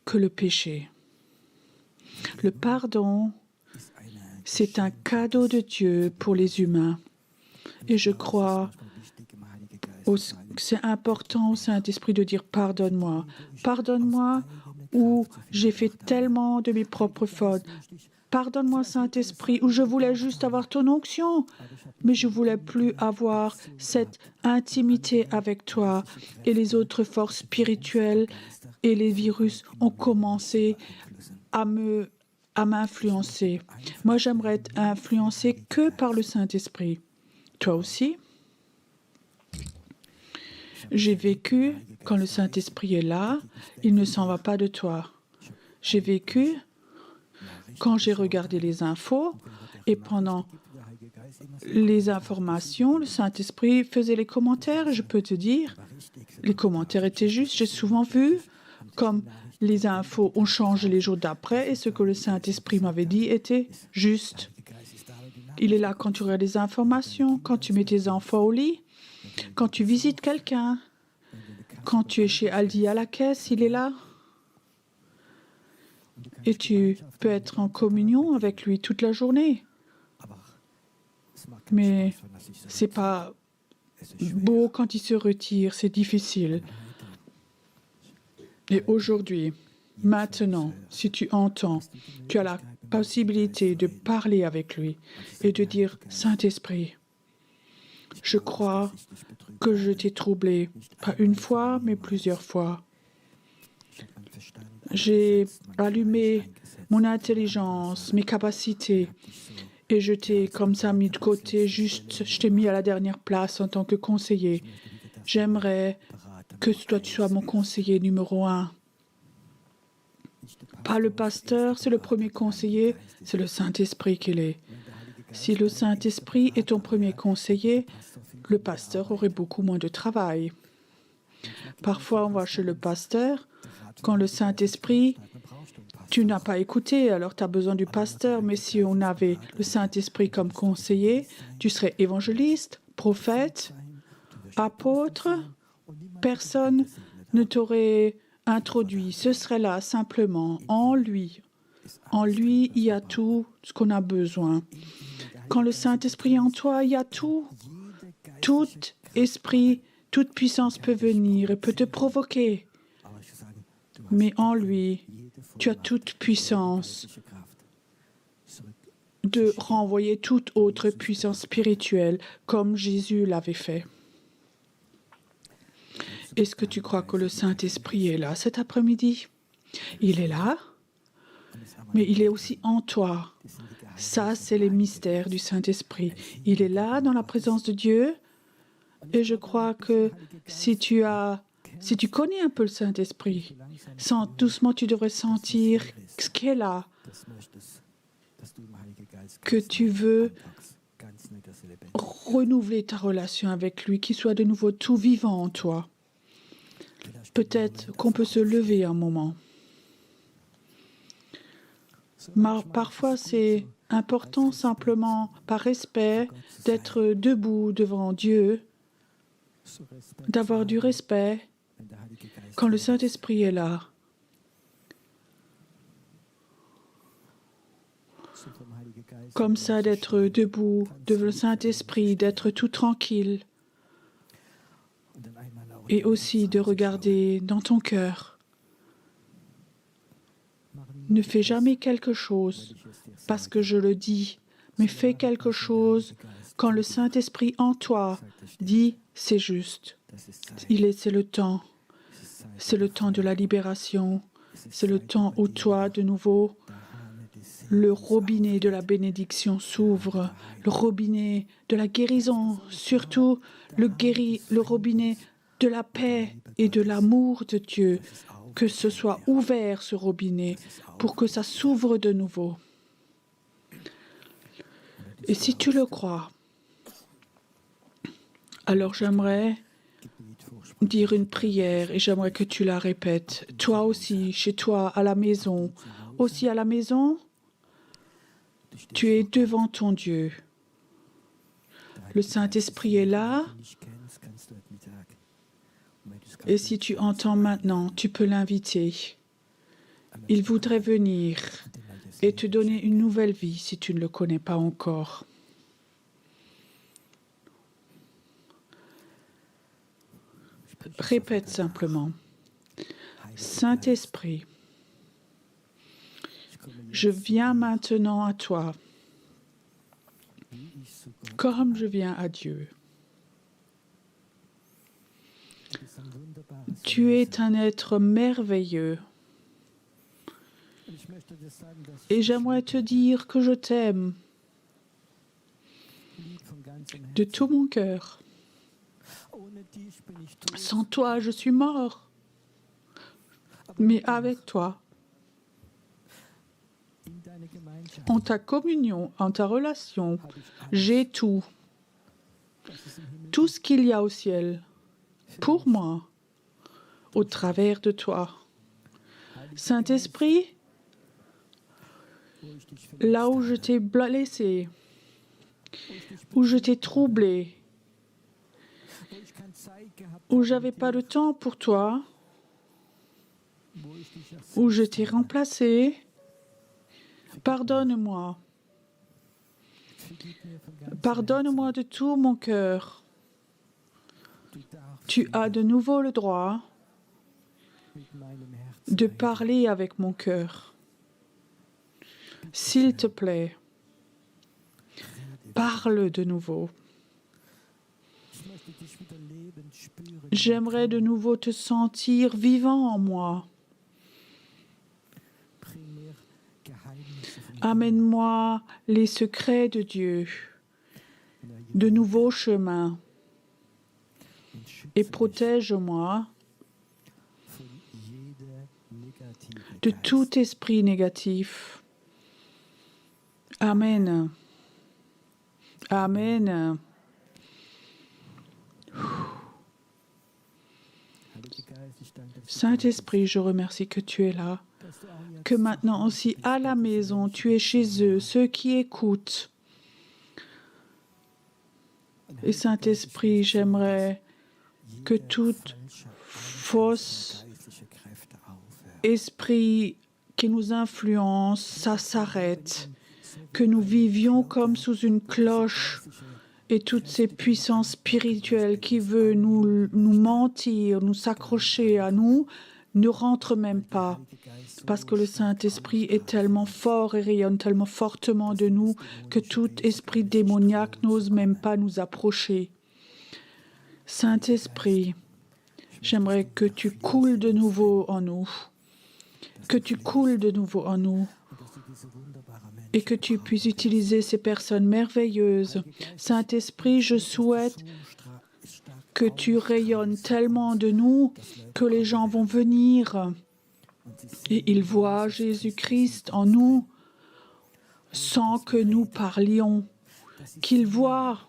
que le péché. Le pardon, c'est un cadeau de Dieu pour les humains. Et je crois que c'est important au Saint-Esprit de dire pardonne-moi. Pardonne-moi où j'ai fait tellement de mes propres fautes. Pardonne-moi, Saint-Esprit, ou je voulais juste avoir ton onction, mais je voulais plus avoir cette intimité avec toi. Et les autres forces spirituelles et les virus ont commencé à m'influencer. Moi, j'aimerais être influencé que par le Saint-Esprit. Toi aussi? J'ai vécu, quand le Saint-Esprit est là, il ne s'en va pas de toi. J'ai vécu quand j'ai regardé les infos et pendant les informations, le Saint-Esprit faisait les commentaires. Je peux te dire, les commentaires étaient justes. J'ai souvent vu comme les infos ont changé les jours d'après et ce que le Saint-Esprit m'avait dit était juste. Il est là quand tu regardes les informations, quand tu mets tes enfants au lit, quand tu visites quelqu'un, quand tu es chez Aldi à la caisse, il est là. Et tu peux être en communion avec lui toute la journée. Mais c'est pas beau quand il se retire, c'est difficile. Et aujourd'hui, maintenant, si tu entends, tu as la possibilité de parler avec lui et de dire « Saint-Esprit, je crois que je t'ai troublé, pas une fois, mais plusieurs fois. J'ai allumé mon intelligence, mes capacités, et je t'ai comme ça mis de côté, juste, je t'ai mis à la dernière place en tant que conseiller. J'aimerais que toi, tu sois mon conseiller numéro 1. Pas le pasteur, c'est le premier conseiller, c'est le Saint-Esprit qu'il est. Si le Saint-Esprit est ton premier conseiller, le pasteur aurait beaucoup moins de travail. Parfois, on va chez le pasteur, quand le Saint-Esprit, tu n'as pas écouté, alors tu as besoin du pasteur, mais si on avait le Saint-Esprit comme conseiller, tu serais évangéliste, prophète, apôtre, personne ne t'aurait introduit. Ce serait là simplement en lui. En lui, il y a tout ce qu'on a besoin. Quand le Saint-Esprit est en toi, il y a tout. Tout esprit, toute puissance peut venir et peut te provoquer. Mais en lui, tu as toute puissance de renvoyer toute autre puissance spirituelle comme Jésus l'avait fait. Est-ce que tu crois que le Saint-Esprit est là cet après-midi? Il est là, mais il est aussi en toi. Ça, c'est les mystères du Saint-Esprit. Il est là dans la présence de Dieu. Et je crois que si tu connais un peu le Saint-Esprit, doucement tu devrais sentir ce qui est là, que tu veux renouveler ta relation avec lui, qu'il soit de nouveau tout vivant en toi. Peut-être qu'on peut se lever un moment. Parfois, c'est important simplement, par respect, d'être debout devant Dieu, d'avoir du respect quand le Saint-Esprit est là. Comme ça, d'être debout devant le Saint-Esprit, d'être tout tranquille. Et aussi de regarder dans ton cœur. Ne fais jamais quelque chose parce que je le dis, mais fais quelque chose quand le Saint-Esprit en toi dit c'est juste. C'est le temps. C'est le temps de la libération. C'est le temps où toi, de nouveau, le robinet de la bénédiction s'ouvre, le robinet de la guérison, surtout le robinet de la paix et de l'amour de Dieu, que ce soit ouvert ce robinet pour que ça s'ouvre de nouveau. Et si tu le crois, alors j'aimerais dire une prière et j'aimerais que tu la répètes. Toi aussi, chez toi, à la maison. Aussi à la maison, tu es devant ton Dieu. Le Saint-Esprit est là. Et si tu entends maintenant, tu peux l'inviter. Il voudrait venir et te donner une nouvelle vie si tu ne le connais pas encore. Répète simplement. Saint-Esprit, Je viens maintenant à toi, comme je viens à Dieu. Tu es un être merveilleux. Et j'aimerais te dire que je t'aime de tout mon cœur. Sans toi, je suis mort. Mais avec toi, en ta communion, en ta relation, j'ai tout. Tout ce qu'il y a au ciel, pour moi, au travers de toi. Saint-Esprit, là où je t'ai blessé, où je t'ai troublé, où j'avais pas de temps pour toi, où je t'ai remplacé, pardonne-moi. Pardonne-moi de tout mon cœur. Tu as de nouveau le droit de parler avec mon cœur. S'il te plaît, parle de nouveau. J'aimerais de nouveau te sentir vivant en moi. Amène-moi les secrets de Dieu, de nouveaux chemins, et protège-moi de tout esprit négatif. Amen. Amen. Saint-Esprit, je remercie que tu es là, que maintenant aussi à la maison, tu es chez eux, ceux qui écoutent. Et Saint-Esprit, j'aimerais que toute fausse esprit qui nous influence, ça s'arrête, que nous vivions comme sous une cloche et toutes ces puissances spirituelles qui veulent nous mentir, nous s'accrocher à nous, ne rentrent même pas. Parce que le Saint-Esprit est tellement fort et rayonne tellement fortement de nous que tout esprit démoniaque n'ose même pas nous approcher. Saint-Esprit, j'aimerais que tu coules de nouveau en nous, que tu coules de nouveau en nous et que tu puisses utiliser ces personnes merveilleuses. Saint-Esprit, je souhaite que tu rayonnes tellement de nous que les gens vont venir et ils voient Jésus-Christ en nous sans que nous parlions, qu'ils voient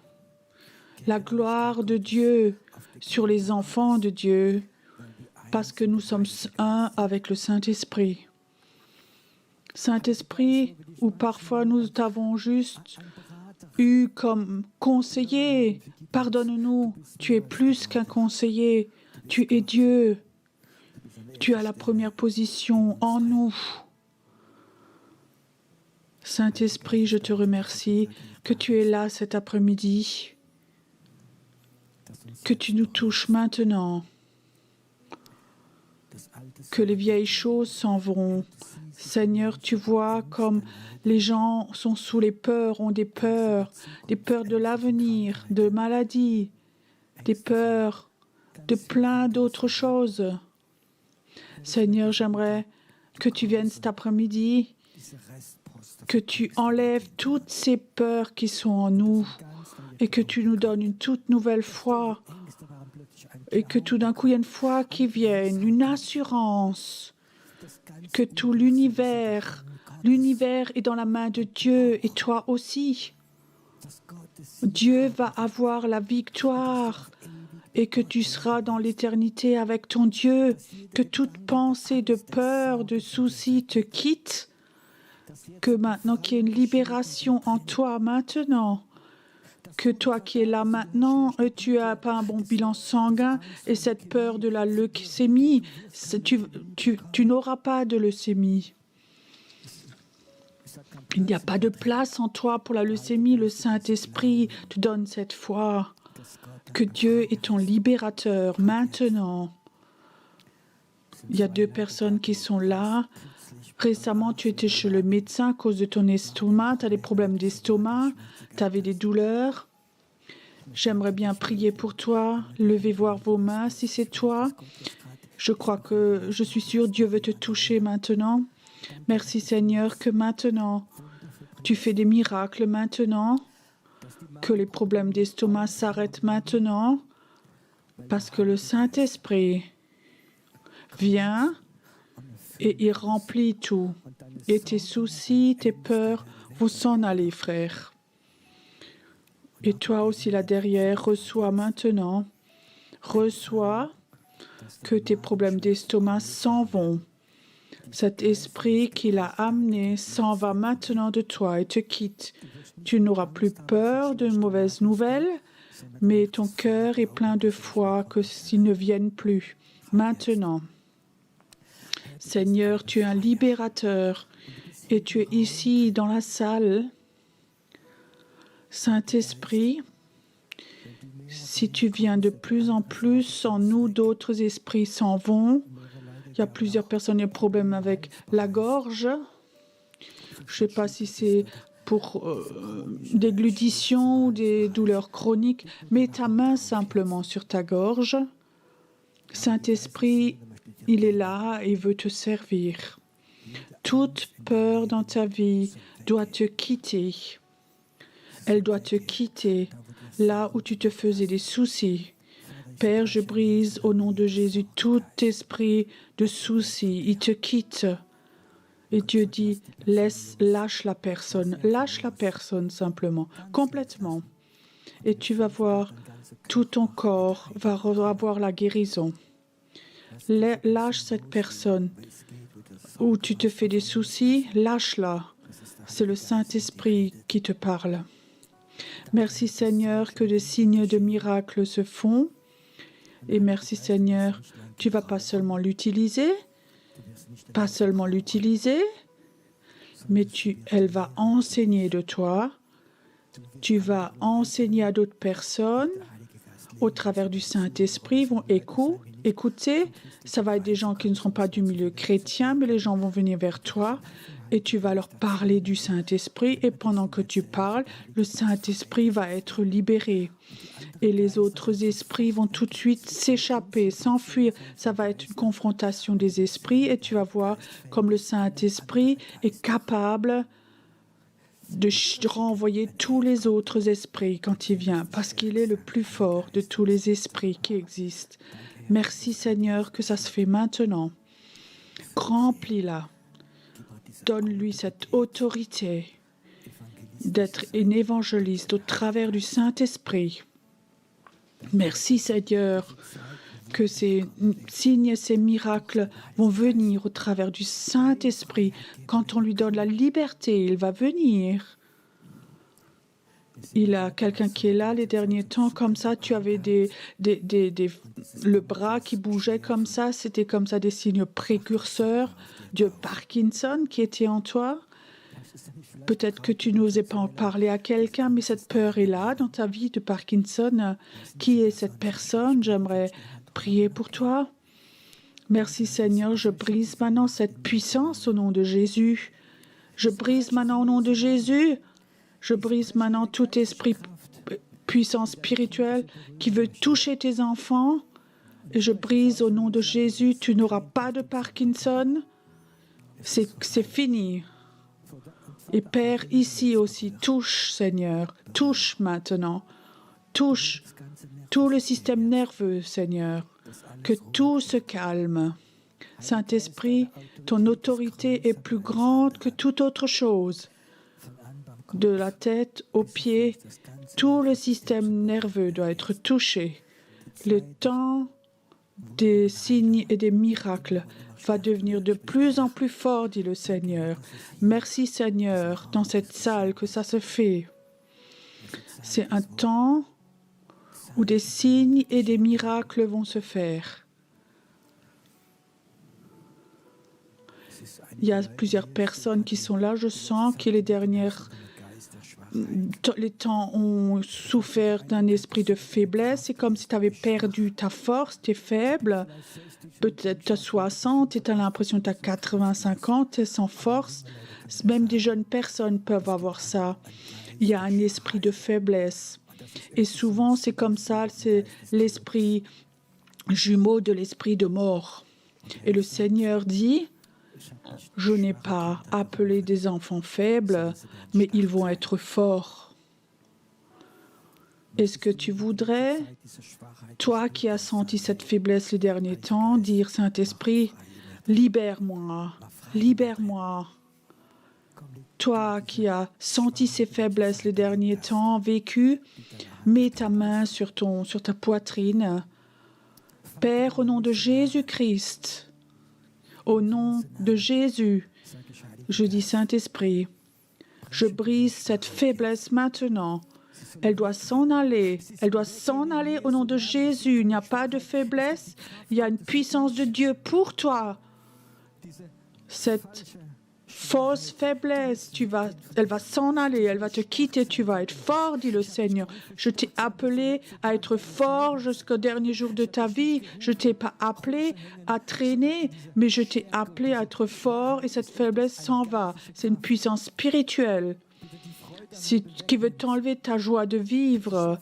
la gloire de Dieu sur les enfants de Dieu parce que nous sommes un avec le Saint-Esprit. Saint-Esprit, où parfois nous t'avons juste eu comme conseiller, pardonne-nous, tu es plus qu'un conseiller, tu es Dieu, tu as la première position en nous. Saint-Esprit, je te remercie que tu es là cet après-midi, que tu nous touches maintenant, que les vieilles choses s'en vont. Seigneur, tu vois comme les gens sont sous les peurs, ont des peurs de l'avenir, de maladies, des peurs de plein d'autres choses. Seigneur, j'aimerais que tu viennes cet après-midi, que tu enlèves toutes ces peurs qui sont en nous et que tu nous donnes une toute nouvelle foi et que tout d'un coup, il y a une foi qui vienne, une assurance que tout l'univers est dans la main de Dieu et toi aussi. Dieu va avoir la victoire et que tu seras dans l'éternité avec ton Dieu, que toute pensée de peur, de souci te quitte, que maintenant qu'il y ait une libération en toi maintenant, que toi qui es là maintenant, tu n'as pas un bon bilan sanguin et cette peur de la leucémie, tu n'auras pas de leucémie. Il n'y a pas de place en toi pour la leucémie. Le Saint-Esprit te donne cette foi que Dieu est ton libérateur maintenant. Il y a 2 personnes qui sont là Récemment, tu étais chez le médecin à cause de ton estomac, tu as des problèmes d'estomac, tu avais des douleurs. J'aimerais bien prier pour toi. Levez voir vos mains si c'est toi. Je suis sûre Dieu veut te toucher maintenant. Merci Seigneur que maintenant, tu fais des miracles maintenant, que les problèmes d'estomac s'arrêtent maintenant, parce que le Saint-Esprit vient et il remplit tout. Et tes soucis, tes peurs vont s'en aller, frère. Et toi aussi là derrière, reçois maintenant. Reçois que tes problèmes d'estomac s'en vont. Cet esprit qui l'a amené s'en va maintenant de toi et te quitte. Tu n'auras plus peur de mauvaises nouvelles, mais ton cœur est plein de foi que s'ils ne viennent plus. Maintenant, Seigneur, tu es un libérateur et tu es ici dans la salle. Saint-Esprit, si tu viens de plus en plus en nous, d'autres esprits s'en vont. Il y a plusieurs personnes qui ont des problèmes avec la gorge. Je ne sais pas si c'est pour des gluditions ou des douleurs chroniques. Mets ta main simplement sur ta gorge. Saint-Esprit, il est là et veut te servir. Toute peur dans ta vie doit te quitter. Elle doit te quitter là où tu te faisais des soucis. Père, je brise au nom de Jésus tout esprit de soucis. Il te quitte. Et Dieu dit, lâche la personne simplement, complètement. Et tu vas voir, tout ton corps va avoir la guérison. Lâche cette personne où tu te fais des soucis, lâche-la. C'est le Saint-Esprit qui te parle. Merci Seigneur que des signes de miracles se font. Et merci Seigneur, tu ne vas pas seulement l'utiliser, mais elle va enseigner de toi. Tu vas enseigner à d'autres personnes au travers du Saint-Esprit. Ils vont écouter. Ça va être des gens qui ne seront pas du milieu chrétien, mais les gens vont venir vers toi et tu vas leur parler du Saint-Esprit. Et pendant que tu parles, le Saint-Esprit va être libéré. Et les autres esprits vont tout de suite s'échapper, s'enfuir. Ça va être une confrontation des esprits et tu vas voir comme le Saint-Esprit est capable de renvoyer tous les autres esprits quand il vient, parce qu'il est le plus fort de tous les esprits qui existent. Merci Seigneur que ça se fait maintenant. Remplis-la. Donne-lui cette autorité d'être un évangéliste au travers du Saint-Esprit. Merci Seigneur que ces signes et ces miracles vont venir au travers du Saint-Esprit. Quand on lui donne la liberté, il va venir. Il y a quelqu'un qui est là les derniers temps, comme ça, tu avais le bras qui bougeait comme ça, c'était comme ça des signes précurseurs de Parkinson qui étaient en toi. Peut-être que tu n'osais pas en parler à quelqu'un, mais cette peur est là dans ta vie de Parkinson. Qui est cette personne? J'aimerais prier pour toi. Merci Seigneur, je brise maintenant cette puissance au nom de Jésus. Je brise maintenant au nom de Jésus. Je brise maintenant tout esprit puissance spirituelle qui veut toucher tes enfants. Et je brise au nom de Jésus, tu n'auras pas de Parkinson. C'est fini. Et Père, ici aussi, touche, Seigneur, touche maintenant, touche tout le système nerveux, Seigneur, que tout se calme. Saint-Esprit, ton autorité est plus grande que toute autre chose. De la tête aux pieds, tout le système nerveux doit être touché. Le temps des signes et des miracles va devenir de plus en plus fort, dit le Seigneur. Merci Seigneur, dans cette salle que ça se fait. C'est un temps où des signes et des miracles vont se faire. Il y a plusieurs personnes qui sont là. Je sens que les dernières les temps ont souffert d'un esprit de faiblesse. C'est comme si tu avais perdu ta force, tu es faible. Peut-être tu as 60 et tu as l'impression que tu as 85 ans, tu es sans force. Même des jeunes personnes peuvent avoir ça. Il y a un esprit de faiblesse. Et souvent, c'est comme ça, c'est l'esprit jumeau de l'esprit de mort. Et le Seigneur dit, je n'ai pas appelé des enfants faibles, mais ils vont être forts. Est-ce que tu voudrais, toi qui as senti cette faiblesse les derniers temps, dire, Saint-Esprit, libère-moi, libère-moi. Toi qui as senti ces faiblesses les derniers temps, vécu, mets ta main sur ta poitrine. Père, au nom de Jésus-Christ, au nom de Jésus, je dis Saint-Esprit, je brise cette faiblesse maintenant. Elle doit s'en aller. Elle doit s'en aller au nom de Jésus. Il n'y a pas de faiblesse. Il y a une puissance de Dieu pour toi. Cette fausse faiblesse, elle va s'en aller, elle va te quitter, tu vas être fort, dit le Seigneur. Je t'ai appelé à être fort jusqu'au dernier jour de ta vie. Je ne t'ai pas appelé à traîner, mais je t'ai appelé à être fort et cette faiblesse s'en va. C'est une puissance spirituelle qui veut t'enlever ta joie de vivre.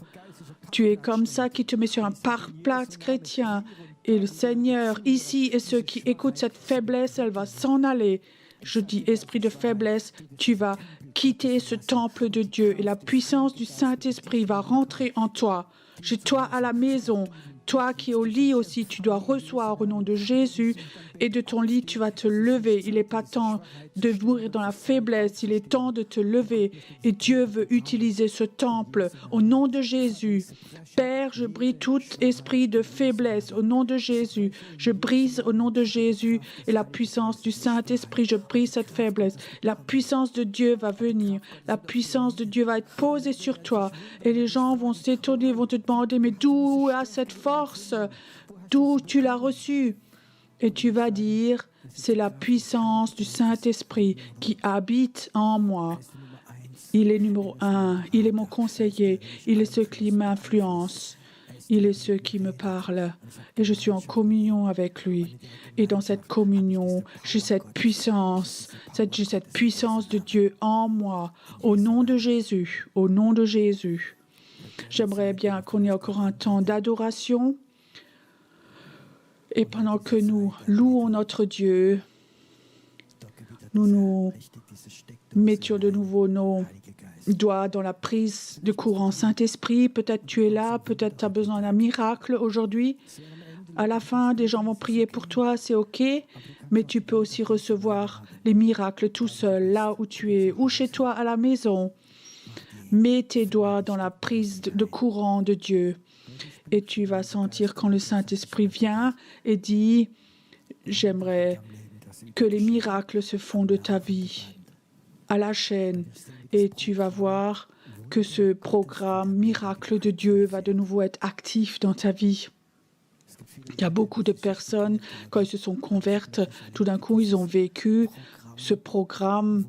Tu es comme ça, qui te met sur un parapluie chrétien. Et le Seigneur, ici, et ceux qui écoutent cette faiblesse, elle va s'en aller. Je dis, esprit de faiblesse, tu vas quitter ce temple de Dieu et la puissance du Saint-Esprit va rentrer en toi. Chez toi à la maison, toi qui es au lit aussi, tu dois recevoir au nom de Jésus et de ton lit, tu vas te lever. Il n'est pas temps de mourir dans la faiblesse, il est temps de te lever. Et Dieu veut utiliser ce temple au nom de Jésus. Père, je brise tout esprit de faiblesse au nom de Jésus. Je brise au nom de Jésus et la puissance du Saint-Esprit, je brise cette faiblesse. La puissance de Dieu va venir. La puissance de Dieu va être posée sur toi. Et les gens vont s'étonner, vont te demander, mais d'où a cette force? D'où tu l'as reçue? Et tu vas dire, c'est la puissance du Saint-Esprit qui habite en moi. Il est numéro 1, il est mon conseiller, il est ce qui m'influence, il est ce qui me parle. Et je suis en communion avec lui. Et dans cette communion, j'ai cette puissance de Dieu en moi, au nom de Jésus, au nom de Jésus. J'aimerais bien qu'on ait encore un temps d'adoration. Et pendant que nous louons notre Dieu, nous nous mettions de nouveau nos doigts dans la prise de courant Saint-Esprit. Peut-être tu es là, peut-être tu as besoin d'un miracle aujourd'hui. À la fin, des gens vont prier pour toi, c'est OK, mais tu peux aussi recevoir les miracles tout seul, là où tu es, ou chez toi à la maison. Mets tes doigts dans la prise de courant de Dieu. Et tu vas sentir quand le Saint-Esprit vient et dit, j'aimerais que les miracles se font de ta vie à la chaîne. Et tu vas voir que ce programme miracle de Dieu va de nouveau être actif dans ta vie. Il y a beaucoup de personnes, quand ils se sont convertes, tout d'un coup, ils ont vécu ce programme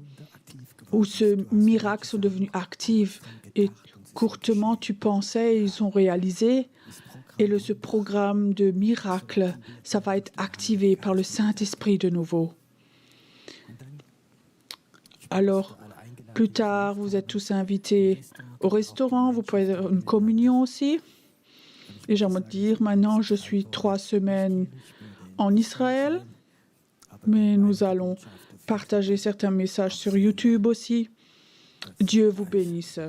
où ce miracle sont devenus actifs. Et courtement, tu pensais, ils ont réalisé. Et ce programme de miracle, ça va être activé par le Saint-Esprit de nouveau. Alors, plus tard, vous êtes tous invités au restaurant. Vous pouvez avoir une communion aussi. Et j'aimerais dire, maintenant, je suis 3 semaines en Israël. Mais nous allons partager certains messages sur YouTube aussi. Dieu vous bénisse.